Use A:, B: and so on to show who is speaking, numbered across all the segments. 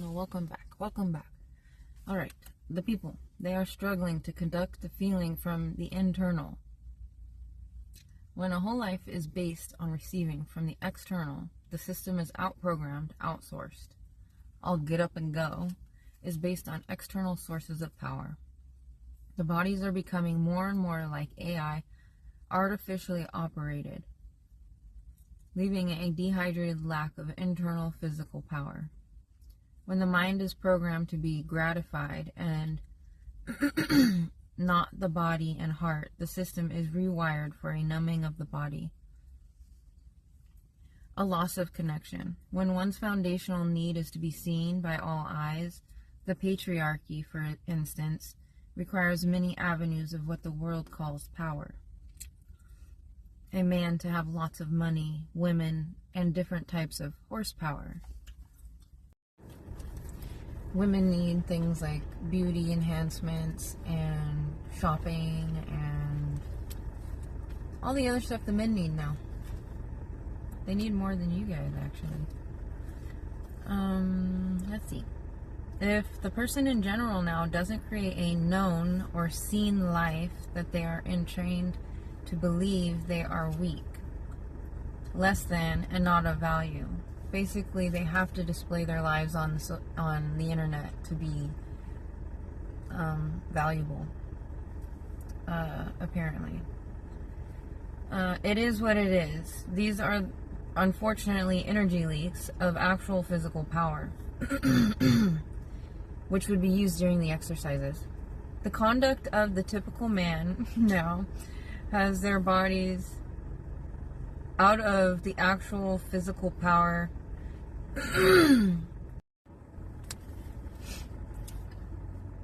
A: Welcome back. Welcome back. All right. The people, they are struggling to conduct the feeling from the internal. When a whole life is based on receiving from the external, the system is outprogrammed, outsourced. All get up and go is based on external sources of power. The bodies are becoming more and more like AI, artificially operated, leaving a dehydrated lack of internal physical power. When the mind is programmed to be gratified and not the body and heart, the system is rewired for a numbing of the body. A loss of connection. When one's foundational need is to be seen by all eyes, the patriarchy, for instance, requires many avenues of what the world calls power. A man to have lots of money, women, and different types of horsepower. Women need things like beauty enhancements and shopping and all the other stuff the men need now. They need more than you guys, actually. Let's see. If the person in general now doesn't create a known or seen life, that they are entrained to believe they are weak, less than, and not of value. Basically, they have to display their lives on the internet to be valuable, apparently. It is what it is. These are, unfortunately, energy leaks of actual physical power, which would be used during the exercises. The conduct of the typical man now has their bodies out of the actual physical power.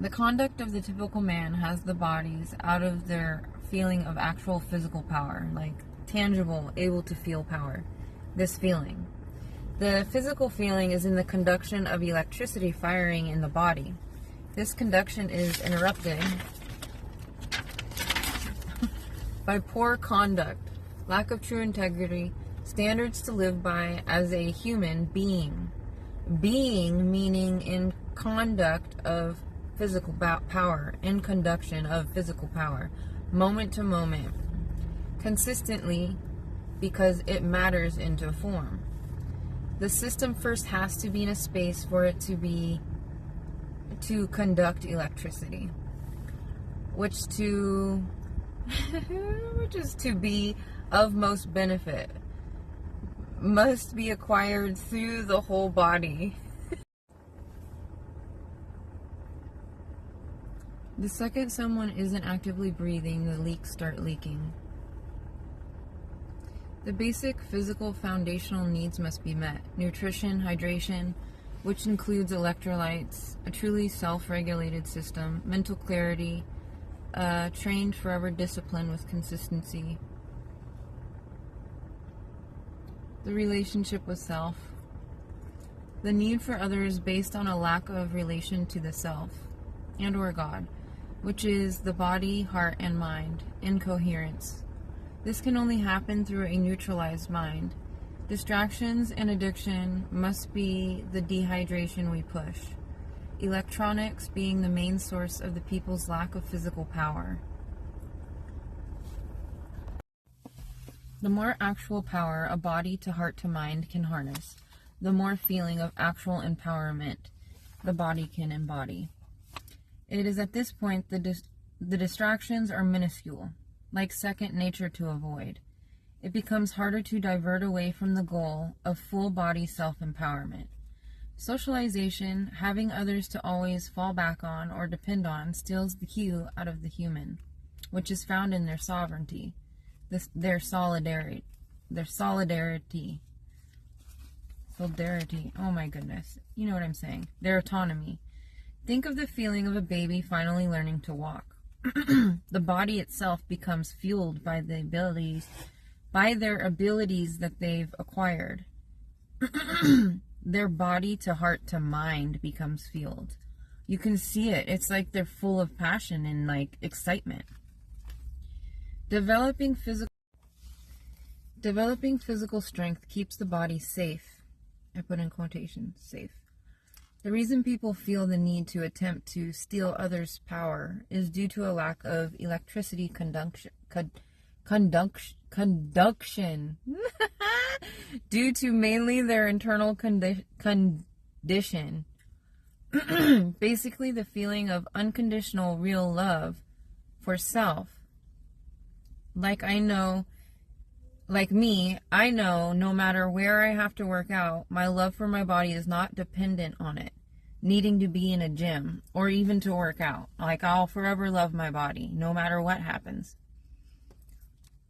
A: The conduct of the typical man has the bodies out of their feeling of actual physical power, like tangible, able to feel power. This feeling. The physical feeling is in the conduction of electricity firing in the body. This conduction is interrupted by poor conduct, lack of true integrity, standards to live by as a human being. Being meaning in conduct of physical power, in conduction of physical power, moment to moment, consistently, because it matters into form. The system first has to be in a space for it to conduct electricity, which is to be of most benefit, must be acquired through the whole body. The second someone isn't actively breathing, the leaks start leaking. The basic physical foundational needs must be met. Nutrition, hydration, which includes electrolytes, a truly self-regulated system, mental clarity, trained forever discipline with consistency. The relationship with self. The need for others based on a lack of relation to the self and or God, which is the body, heart, and mind, incoherence. This can only happen through a neutralized mind. Distractions and addiction must be the dehydration we push. Electronics being the main source of the people's lack of physical power. The more actual power a body to heart to mind can harness, the more feeling of actual empowerment the body can embody. It is at this point the distractions are minuscule, like second nature to avoid. It becomes harder to divert away from the goal of full body self-empowerment. Socialization, having others to always fall back on or depend on, steals the hue out of the human, which is found in their sovereignty, their solidarity. Oh my goodness. You know what I'm saying. Their autonomy. Think of the feeling of a baby finally learning to walk. The body itself becomes fueled by their abilities that they've acquired. Their body to heart to mind becomes fueled. You can see it. It's like they're full of passion and like excitement. Developing physical strength keeps the body safe. I put in quotations, safe. The reason people feel the need to attempt to steal others' power is due to a lack of electricity conduction due to mainly their internal condition. Basically, the feeling of unconditional real love for self. Like I know no matter where I have to work out, my love for my body is not dependent on it needing to be in a gym or even to work out. Like, I'll forever love my body, no matter what happens.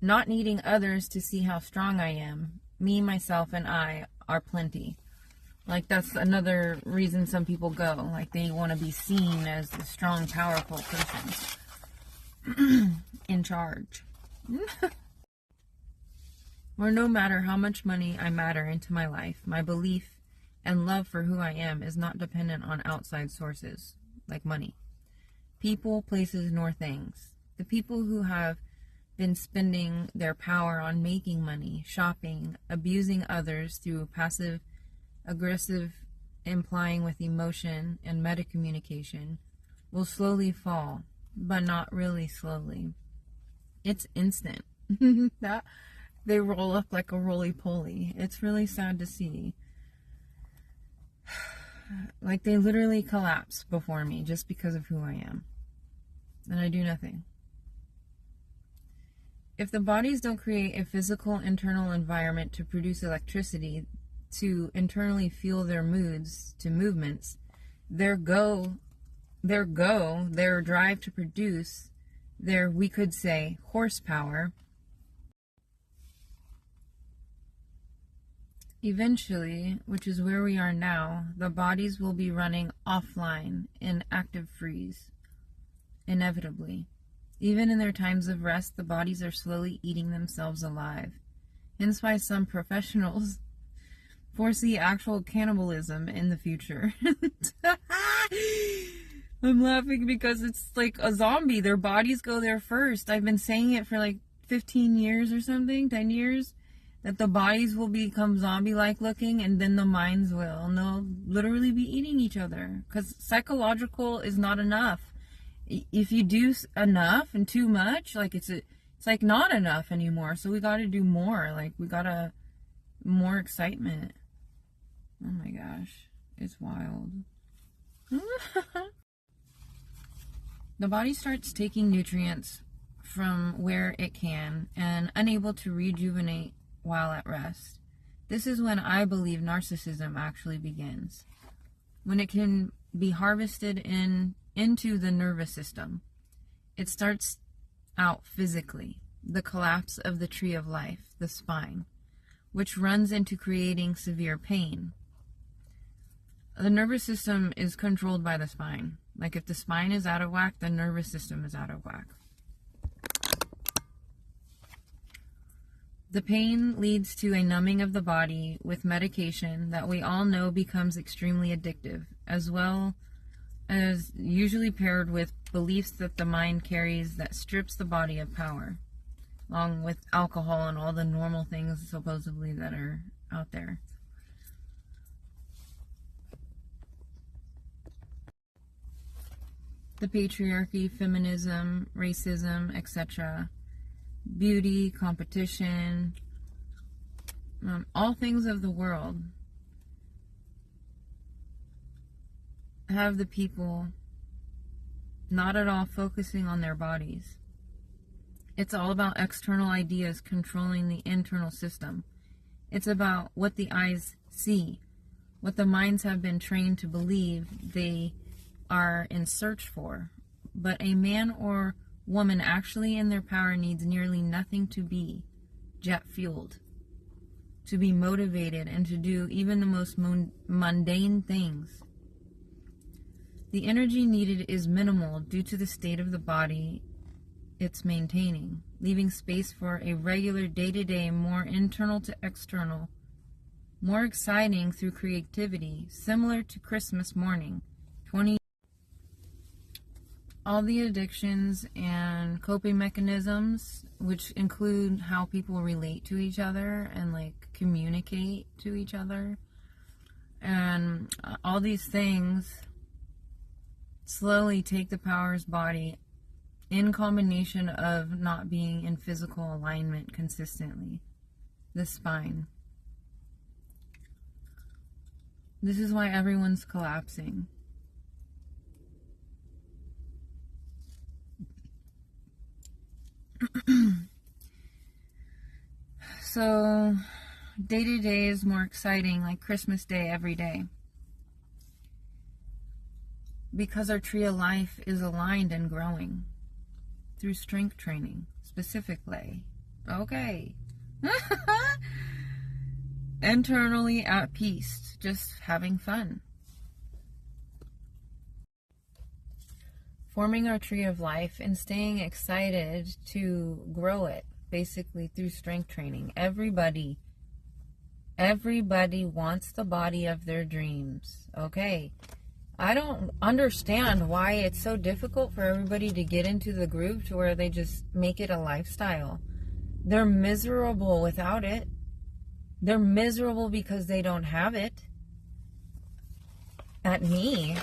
A: Not needing others to see how strong I am. Me, myself, and I are plenty. Like, that's another reason some people go. Like, they want to be seen as the strong, powerful person in charge. Or no matter how much money I matter into my life, my belief and love for who I am is not dependent on outside sources, like money, people, places, nor things. The people who have been spending their power on making money, shopping, abusing others through passive, aggressive, implying with emotion and meta-communication, will slowly fall, but not really slowly. It's instant. That they roll up like a roly-poly. It's really sad to see. Like, they literally collapse before me just because of who I am. And I do nothing. If the bodies don't create a physical internal environment to produce electricity, to internally fuel their moods to movements, their drive to produce, their, we could say, horsepower, eventually, which is where we are now, the bodies will be running offline in active freeze, inevitably. Even in their times of rest, the bodies are slowly eating themselves alive. Hence why some professionals foresee actual cannibalism in the future. I'm laughing because it's like a zombie. Their bodies go there first. I've been saying it for like 15 years or something, 10 years. That the bodies will become zombie-like looking, and then the minds will. And they'll literally be eating each other. Because psychological is not enough. If you do enough and too much, like it's like not enough anymore. So we got to do more. Like, we got to more excitement. Oh my gosh, it's wild. The body starts taking nutrients from where it can and unable to rejuvenate while at rest. This is when I believe narcissism actually begins. When it can be harvested into the nervous system. It starts out physically, the collapse of the tree of life, the spine, which runs into creating severe pain. The nervous system is controlled by the spine. Like, if the spine is out of whack, the nervous system is out of whack. The pain leads to a numbing of the body with medication that we all know becomes extremely addictive, as well as usually paired with beliefs that the mind carries that strips the body of power, along with alcohol and all the normal things supposedly that are out there. The patriarchy, feminism, racism, etc., beauty, competition, all things of the world have the people not at all focusing on their bodies. It's all about external ideas controlling the internal system. It's about what the eyes see, what the minds have been trained to believe they are in search for. But a man or woman actually in their power needs nearly nothing to be jet-fueled, to be motivated, and to do even the most mundane things. The energy needed is minimal due to the state of the body it's maintaining, leaving space for a regular day-to-day, more internal to external, more exciting through creativity, similar to Christmas morning, 20. All the addictions and coping mechanisms, which include how people relate to each other and like communicate to each other, And all these things slowly take the power's body in combination of not being in physical alignment consistently. The spine. This is why everyone's collapsing. So, day to day is more exciting, like Christmas Day every day. Because our tree of life is aligned and growing through strength training, specifically. Okay. Internally at peace, just having fun. Forming our tree of life and staying excited to grow it, basically through strength training. Everybody wants the body of their dreams. Okay. I don't understand why it's so difficult for everybody to get into the groove to where they just make it a lifestyle. They're miserable without it. They're miserable because they don't have it. At me.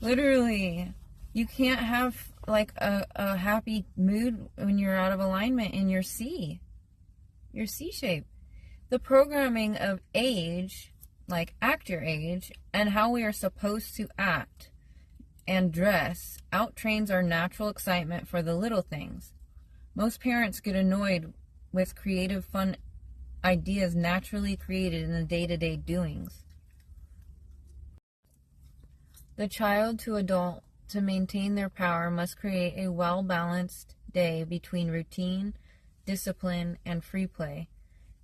A: Literally. You can't have like a happy mood when you're out of alignment in your C. Your C shape. The programming of age, like act your age, and how we are supposed to act and dress outtrains our natural excitement for the little things. Most parents get annoyed with creative, fun ideas naturally created in the day-to-day doings. The child to adult, to maintain their power, must create a well-balanced day between routine, discipline, and free play.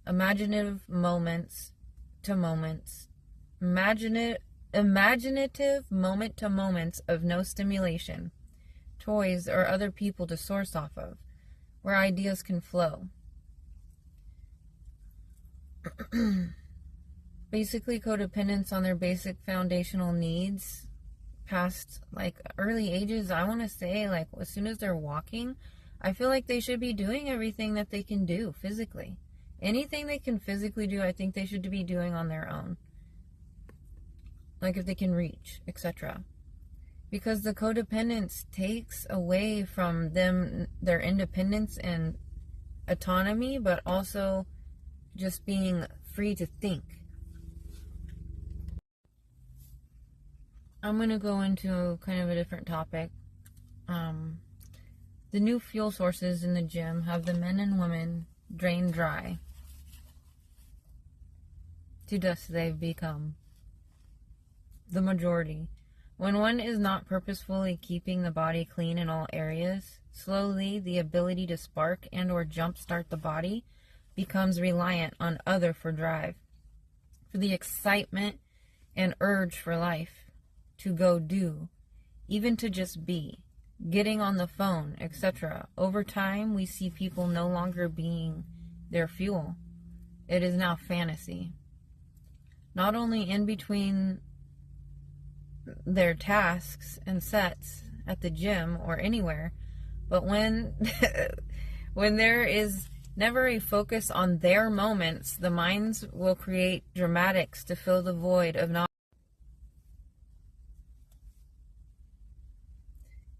A: Imaginative moments to moments. Imaginative moment to moments of no stimulation, toys or other people to source off of, where ideas can flow. Basically, codependence on their basic foundational needs past like early ages. I want to say, like, as soon as they're walking, I feel like they should be doing everything that they can do physically. Anything they can physically do, I think they should be doing on their own. Like if they can reach, etc. Because the codependence takes away from them their independence and autonomy, but also just being free to think. I'm going to go into kind of a different topic. The new fuel sources in the gym have the men and women drained dry to dust they've become. The majority. When one is not purposefully keeping the body clean in all areas, slowly the ability to spark and or jumpstart the body becomes reliant on other for drive, for the excitement and urge for life, to go do, even to just be, getting on the phone, etc. Over time, we see people no longer being their fuel. It is now fantasy. Not only in between their tasks and sets at the gym or anywhere, but when there is never a focus on their moments, the minds will create dramatics to fill the void of not.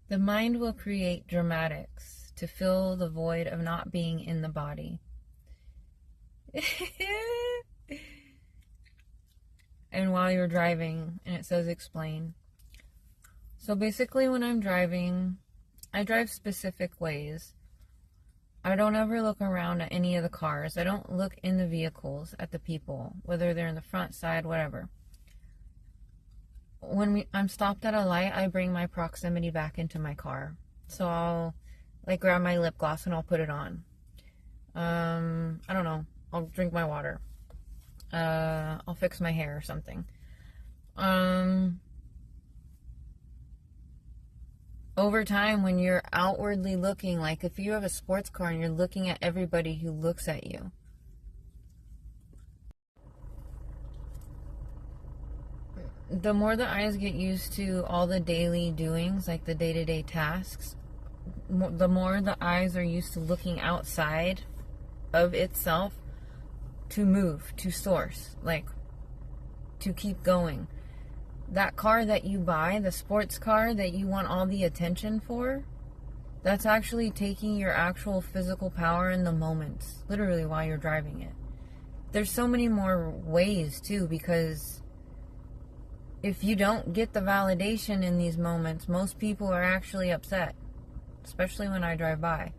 A: The mind will create dramatics to fill the void of not being in the body. And while you're driving, and it says explain. So basically when I'm driving, I drive specific ways. I don't ever look around at any of the cars. I don't look in the vehicles at the people, whether they're in the front, side, whatever. When I'm stopped at a light, I bring my proximity back into my car. So I'll like grab my lip gloss and I'll put it on. I don't know. I'll drink my water. I'll fix my hair or something. Over time, when you're outwardly looking, like if you have a sports car and you're looking at everybody who looks at you, the more the eyes get used to all the daily doings, like the day-to-day tasks, the more the eyes are used to looking outside of itself to move, to source, like to keep going. That car that you buy, the sports car that you want all the attention for, that's actually taking your actual physical power in the moments, literally while you're driving it. There's so many more ways too, because if you don't get the validation in these moments, most people are actually upset, especially when I drive by.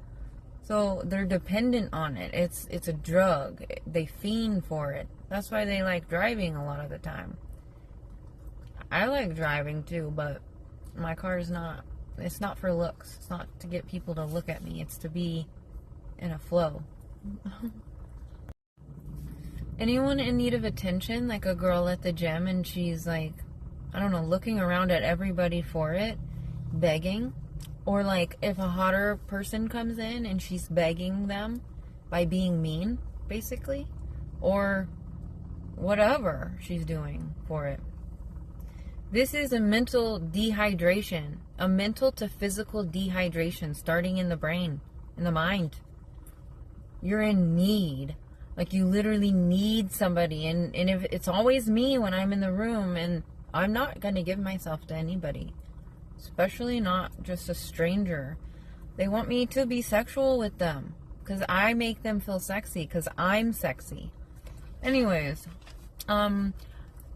A: So they're dependent on it. It's a drug. They fiend for it. That's why they like driving a lot of the time. I like driving too, but my car is not, it's not for looks. It's not to get people to look at me. It's to be in a flow. Anyone in need of attention, like a girl at the gym and she's like, I don't know, looking around at everybody for it, begging. Or like if a hotter person comes in and she's begging them by being mean, basically. Or whatever she's doing for it. This is a mental dehydration, a mental to physical dehydration starting in the brain, in the mind. You're in need. Like you literally need somebody. And if it's always me when I'm in the room, and I'm not going to give myself to anybody, especially not just a stranger. They want me to be sexual with them because I make them feel sexy because I'm sexy. Anyways,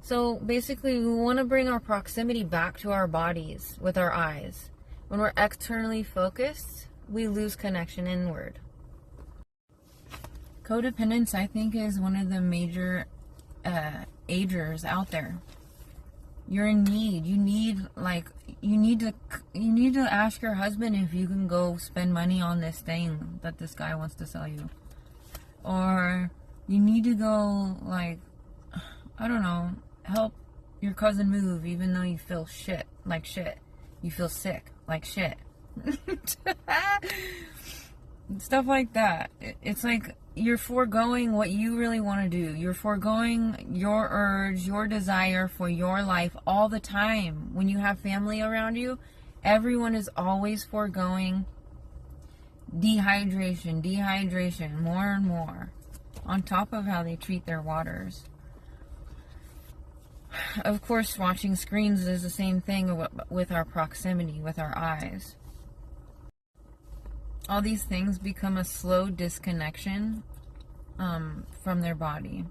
A: so basically we want to bring our proximity back to our bodies with our eyes. When we're externally focused, we lose connection inward. Codependence, I think, is one of the major agers out there. You're in need. You need to ask your husband if you can go spend money on this thing that this guy wants to sell you. Or you need to go, like, I don't know, help your cousin move even though you feel shit, like shit. You feel sick, like shit. Stuff like that. It's like you're foregoing what you really want to do. You're foregoing your urge, your desire for your life all the time. When you have family around you, everyone is always foregoing dehydration, more and more, on top of how they treat their waters. Of course, watching screens is the same thing with our proximity, with our eyes. All these things become a slow disconnection from their body.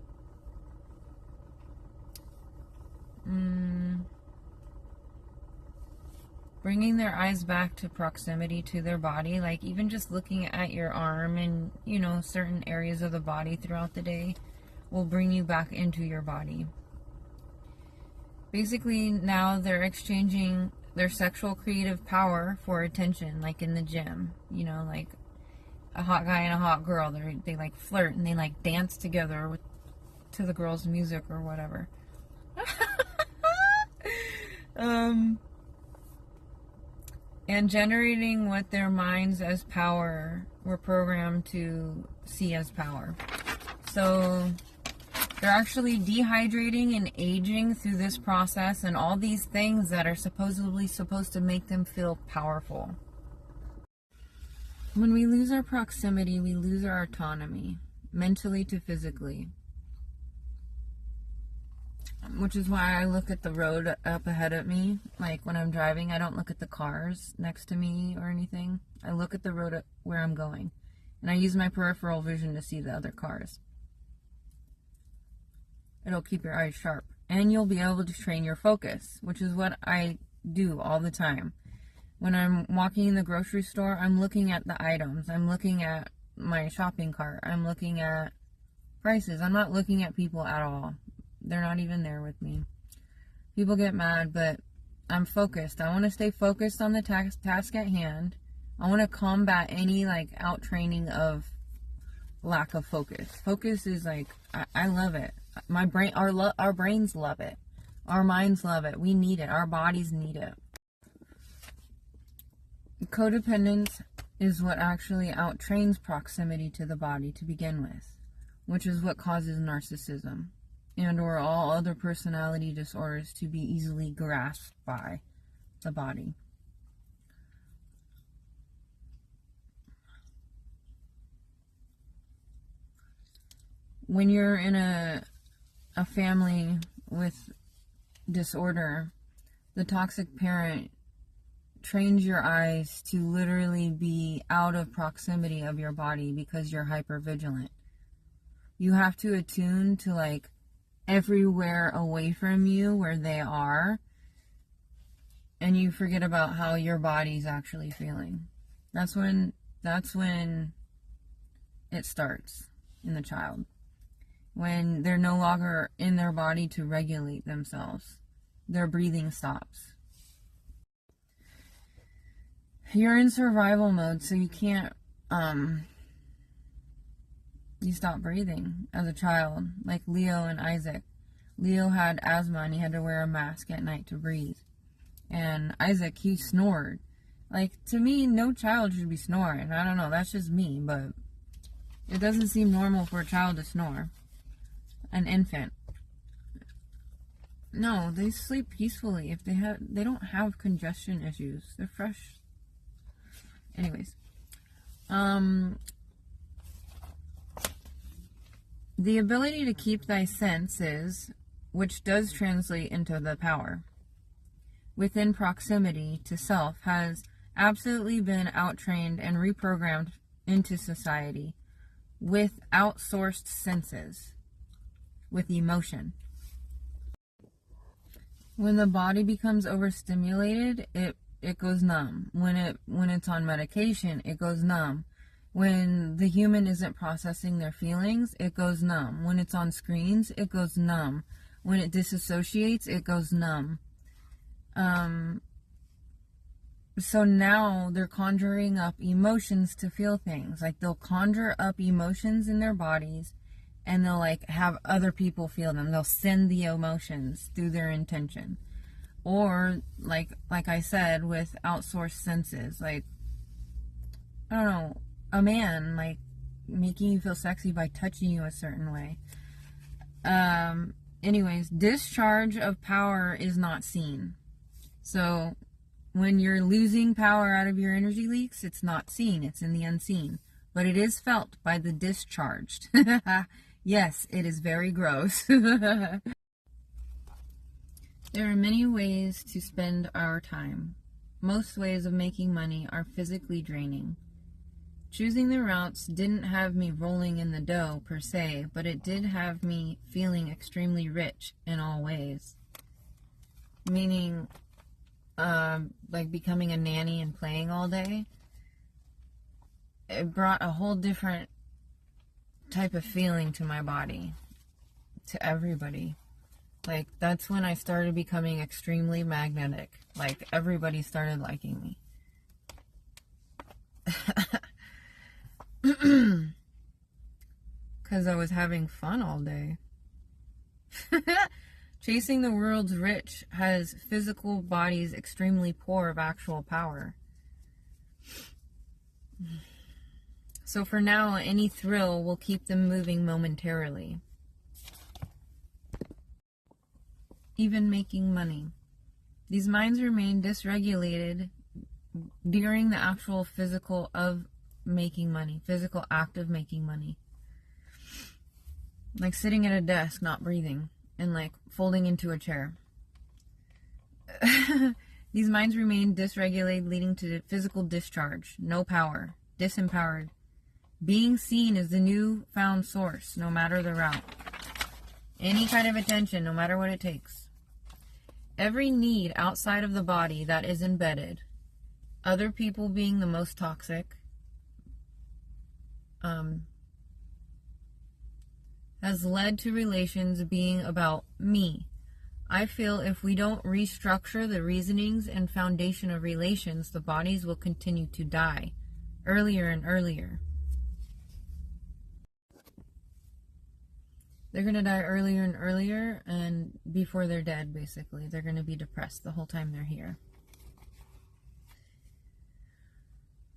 A: Bringing their eyes back to proximity to their body, like even just looking at your arm and, you know, certain areas of the body throughout the day will bring you back into your body. Basically, now they're exchanging their sexual creative power for attention, like in the gym. You know, like a hot guy and a hot girl, they like flirt and they like dance together to the girl's music or whatever. And generating what their minds as power were programmed to see as power. So they're actually dehydrating and aging through this process and all these things that are supposedly supposed to make them feel powerful. When we lose our proximity, we lose our autonomy, mentally to physically. Which is why I look at the road up ahead of me. Like when I'm driving, I don't look at the cars next to me or anything. I look at the road where I'm going. And I use my peripheral vision to see the other cars. It'll keep your eyes sharp. And you'll be able to train your focus, which is what I do all the time. When I'm walking in the grocery store, I'm looking at the items. I'm looking at my shopping cart. I'm looking at prices. I'm not looking at people at all. They're not even there with me. People get mad, but I'm focused. I want to stay focused on the task at hand. I want to combat any like out training of lack of focus. Focus is like, I love it. My brain, our brains love it. Our minds love it. We need it. Our bodies need it. Codependence is what actually out-trains proximity to the body to begin with, which is what causes narcissism and or all other personality disorders to be easily grasped by the body. when you're in a family with disorder, the toxic parent trains your eyes to literally be out of proximity of your body because you're hyper vigilant. You have to attune to like everywhere away from you where they are, and you forget about how your body's actually feeling. That's when it starts in the child. When they're no longer in their body to regulate themselves. Their breathing stops. You're in survival mode, so you can't, you stop breathing as a child. Like Leo and Isaac. Leo had asthma and he had to wear a mask at night to breathe. And Isaac, he snored. Like, to me, no child should be snoring. I don't know, that's just me, but it doesn't seem normal for a child to snore. An infant. No, they sleep peacefully if they don't have congestion issues. They're fresh. Anyways. The ability to keep thy senses, which does translate into the power, within proximity to self, has absolutely been outtrained and reprogrammed into society with outsourced senses, with emotion. When the body becomes overstimulated, it goes numb. When it's on medication, it goes numb. When the human isn't processing their feelings, it goes numb. When it's on screens, it goes numb. When it disassociates, it goes numb. So now they're conjuring up emotions to feel things. Like, they'll conjure up emotions in their bodies and they'll like have other people feel them. They'll send the emotions through their intention. Or like I said, with outsourced senses, like, I don't know, a man like making you feel sexy by touching you a certain way. Anyways, discharge of power is not seen. So when you're losing power out of your energy leaks, it's not seen, it's in the unseen. But it is felt by the discharged. Yes, it is very gross. There are many ways to spend our time. Most ways of making money are physically draining. Choosing the routes didn't have me rolling in the dough per se, but it did have me feeling extremely rich in all ways. Meaning, like becoming a nanny and playing all day. It brought a whole different type of feeling to my body, to everybody. Like, that's when I started becoming extremely magnetic. Like, everybody started liking me. Because I was having fun all day. Chasing the world's rich has physical bodies extremely poor of actual power. So for now, any thrill will keep them moving momentarily. Even making money. These minds remain dysregulated during the actual physical of making money, physical act of making money. Like sitting at a desk, not breathing, and like folding into a chair. These minds remain dysregulated, leading to physical discharge, no power, disempowered. Being seen is the newfound source, no matter the route. Any kind of attention, no matter what it takes. Every need outside of the body that is embedded, other people being the most toxic, has led to relations being about me. I feel if we don't restructure the reasonings and foundation of relations, the bodies will continue to die earlier and earlier. They're going to die earlier and earlier, and before they're dead, basically. They're going to be depressed the whole time they're here.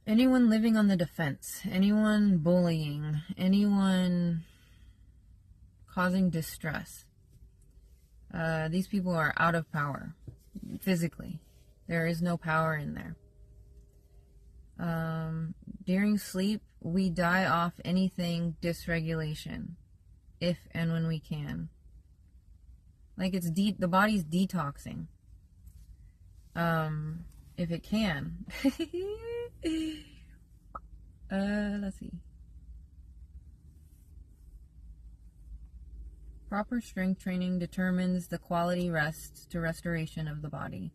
A: Anyone living on the defense, anyone bullying, anyone causing distress, these people are out of power, physically. There is no power in there. During sleep, we die off anything dysregulation. if and when we can. Like the body's detoxing. If it can. Let's see. Proper strength training determines the quality rest to restoration of the body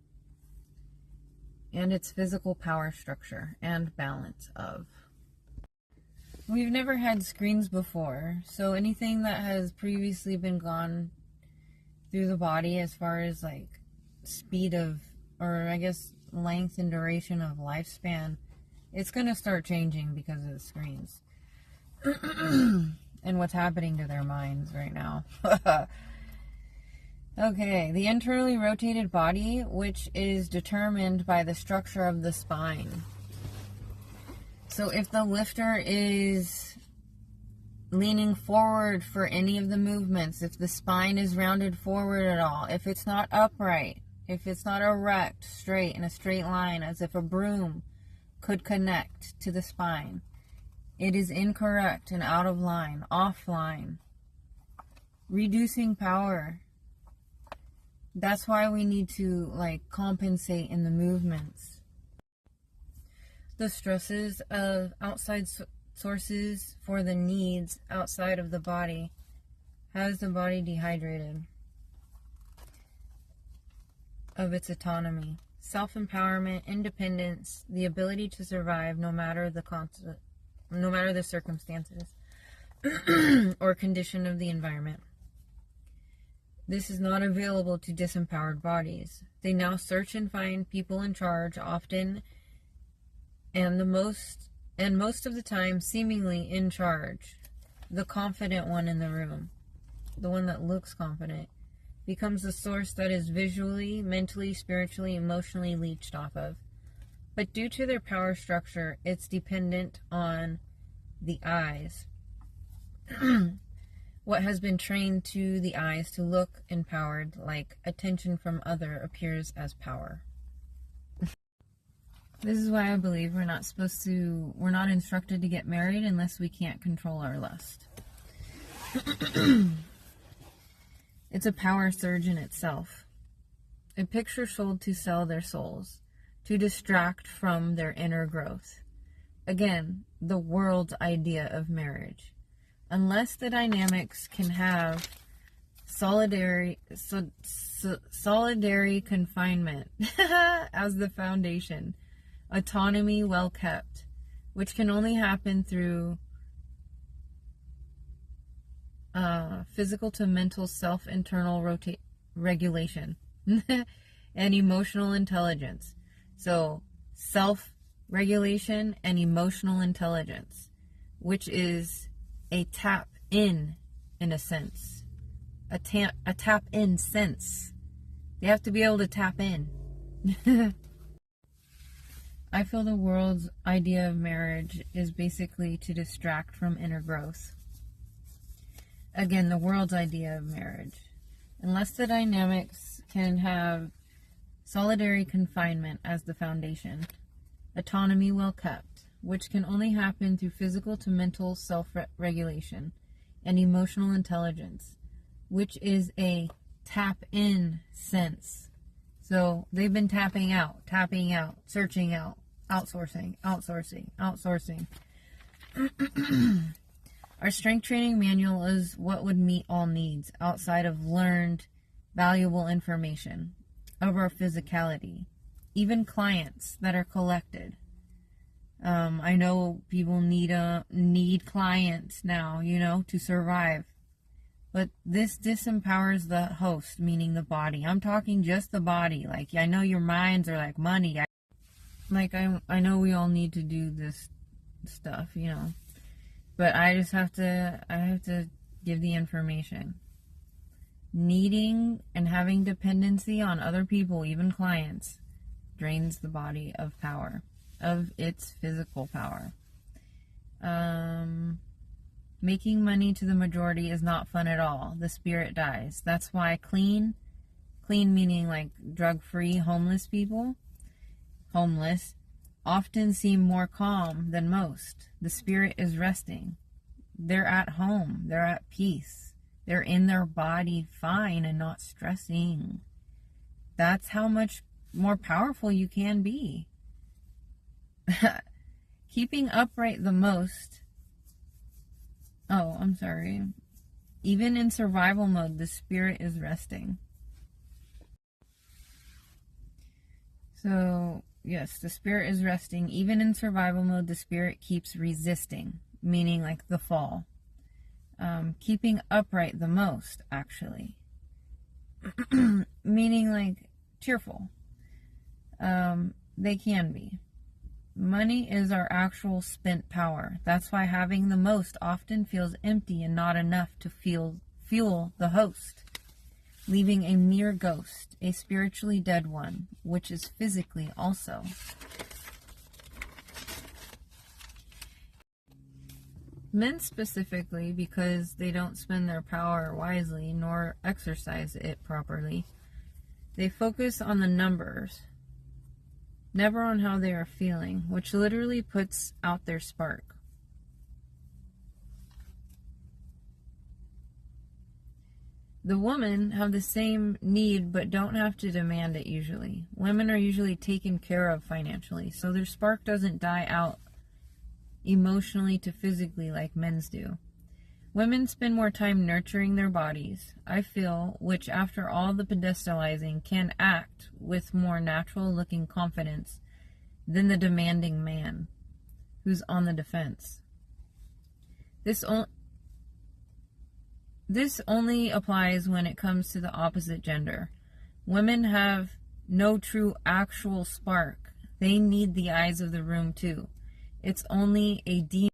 A: and its physical power structure and balance of. We've never had screens before, so anything that has previously been gone through the body as far as like speed of, or I guess length and duration of lifespan, it's going to start changing because of the screens. And what's happening to their minds right now. Okay, the internally rotated body, which is determined by the structure of the spine. So if the lifter is leaning forward for any of the movements, if the spine is rounded forward at all, if it's not upright, if it's not erect, straight, in a straight line, as if a broom could connect to the spine, it is incorrect and out of line, offline, reducing power. That's why we need to compensate in the movements. The stresses of outside sources for the needs outside of the body has the body dehydrated of its autonomy, self-empowerment, independence, the ability to survive no matter the circumstances or condition of the environment. This is not available to disempowered bodies. They now search and find people in charge, often and most of the time seemingly in charge. The confident one in the room, the one that looks confident, becomes the source that is visually, mentally, spiritually, emotionally leached off of. But due to their power structure, it's dependent on the eyes. What has been trained to the eyes to look empowered, like attention from other, appears as power. This is why I believe we're not instructed to get married unless we can't control our lust. It's a power surge in itself. A picture sold to sell their souls, to distract from their inner growth. Again, the world's idea of marriage. Unless the dynamics can have solidary confinement as the foundation, autonomy well kept, which can only happen through physical to mental self-internal regulation and emotional intelligence. So self-regulation and emotional intelligence, which is a tap in a sense. A tap in sense. They have to be able to tap in. I feel the world's idea of marriage is basically to distract from inner growth. Again, the world's idea of marriage. Unless the dynamics can have solidary confinement as the foundation, autonomy well kept, which can only happen through physical to mental self-regulation and emotional intelligence, which is a tap-in sense. So they've been tapping out, searching out, outsourcing. Our strength training manual is what would meet all needs outside of learned, valuable information of our physicality. Even clients that are collected. I know people need clients now, to survive. But this disempowers the host, meaning the body. I'm talking just the body. I know your minds are like money. I know we all need to do this stuff, But I have to give the information. Needing and having dependency on other people, even clients, drains the body of power, of its physical power. Making money to the majority is not fun at all. The spirit dies. That's why clean meaning drug-free homeless people, often seem more calm than most. The spirit is resting. They're at home. They're at peace. They're in their body fine and not stressing. That's how much more powerful you can be. Keeping upright the most. Oh, I'm sorry. Even in survival mode, the spirit is resting. So, yes, the spirit is resting. Even in survival mode, the spirit keeps resisting, meaning like the fall. Keeping upright the most, actually. Meaning like cheerful. They can be. Money is our actual spent power. That's why having the most often feels empty and not enough to fuel the host, leaving a mere ghost, a spiritually dead one, which is physically also. Men specifically, because they don't spend their power wisely nor exercise it properly, they focus on the numbers, never on how they are feeling, which literally puts out their spark. The women have the same need but don't have to demand it usually. Women are usually taken care of financially, so their spark doesn't die out emotionally to physically like men's do. Women spend more time nurturing their bodies, I feel, which after all the pedestalizing can act with more natural looking confidence than the demanding man who's on the defense. This only applies when it comes to the opposite gender. Women have no true actual spark. They need the eyes of the room too. It's only a demon.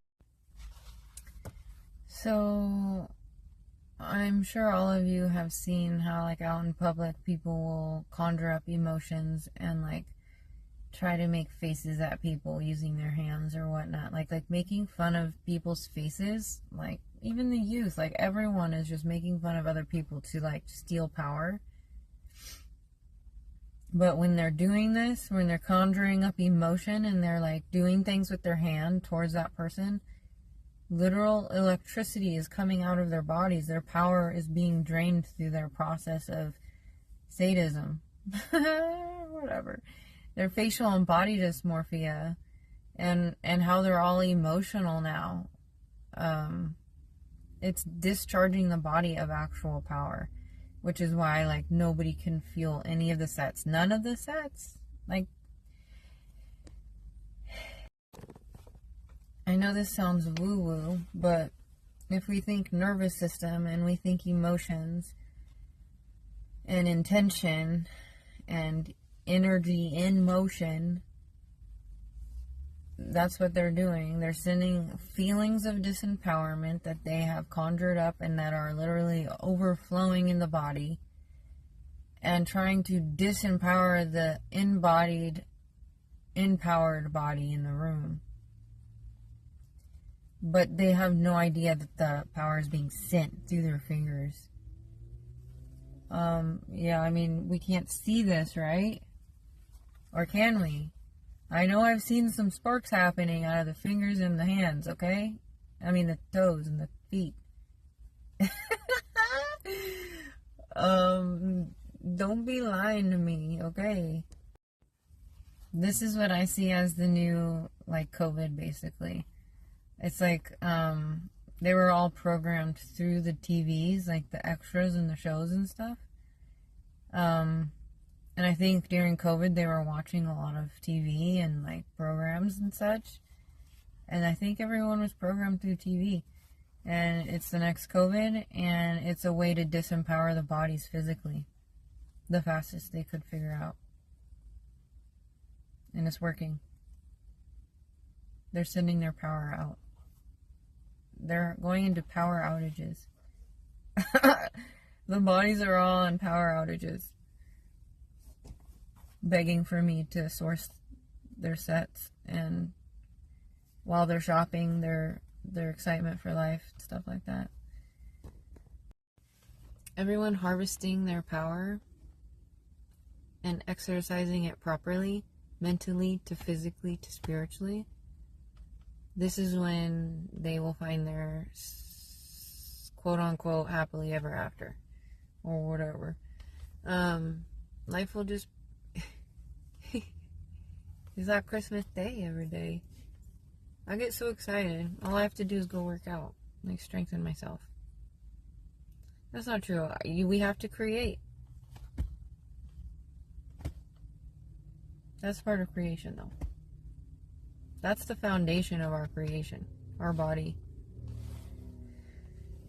A: So, I'm sure all of you have seen how, like, out in public, people will conjure up emotions and, like, try to make faces at people using their hands or whatnot. Like making fun of people's faces. Like, even the youth, like, everyone is just making fun of other people to, like, steal power. But when they're doing this, when they're conjuring up emotion and they're like doing things with their hand towards that person, literal electricity is coming out of their bodies. Their power is being drained through their process of sadism. Whatever. Their facial and body dysmorphia and how they're all emotional now. It's discharging the body of actual power. Which is why, like, nobody can feel any of the sets. None of the sets. Like, I know this sounds woo-woo, but if we think nervous system and we think emotions and intention and energy in motion, that's what they're doing. They're sending feelings of disempowerment that they have conjured up and that are literally overflowing in the body and trying to disempower the embodied, empowered body in the room. But they have no idea that the power is being sent through their fingers. Yeah, I mean, we can't see this, right? Or can we? I know I've seen some sparks happening out of the fingers and the hands, okay? I mean, the toes and the feet. Don't be lying to me, okay? This is what I see as the new, like, COVID, basically. It's like, they were all programmed through the TVs, like the extras and the shows and stuff. And I think during COVID, they were watching a lot of TV and, like, programs and such. And I think everyone was programmed through TV. And it's the next COVID, and it's a way to disempower the bodies physically. The fastest they could figure out. And it's working. They're sending their power out. They're going into power outages. The bodies are all on power outages. Begging for me to source their sets, and while they're shopping, their excitement for life, stuff like that. Everyone harvesting their power and exercising it properly, mentally to physically to spiritually. This is when they will find their quote unquote happily ever after or whatever. Life will just it's like Christmas Day every day. I get so excited. All I have to do is go work out, like strengthen myself. That's not true. We have to create. That's part of creation, though. That's the foundation of our creation, our body.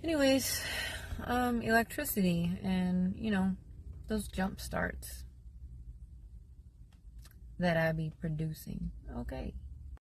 A: Anyways, electricity and, those jump starts that I be producing. Okay.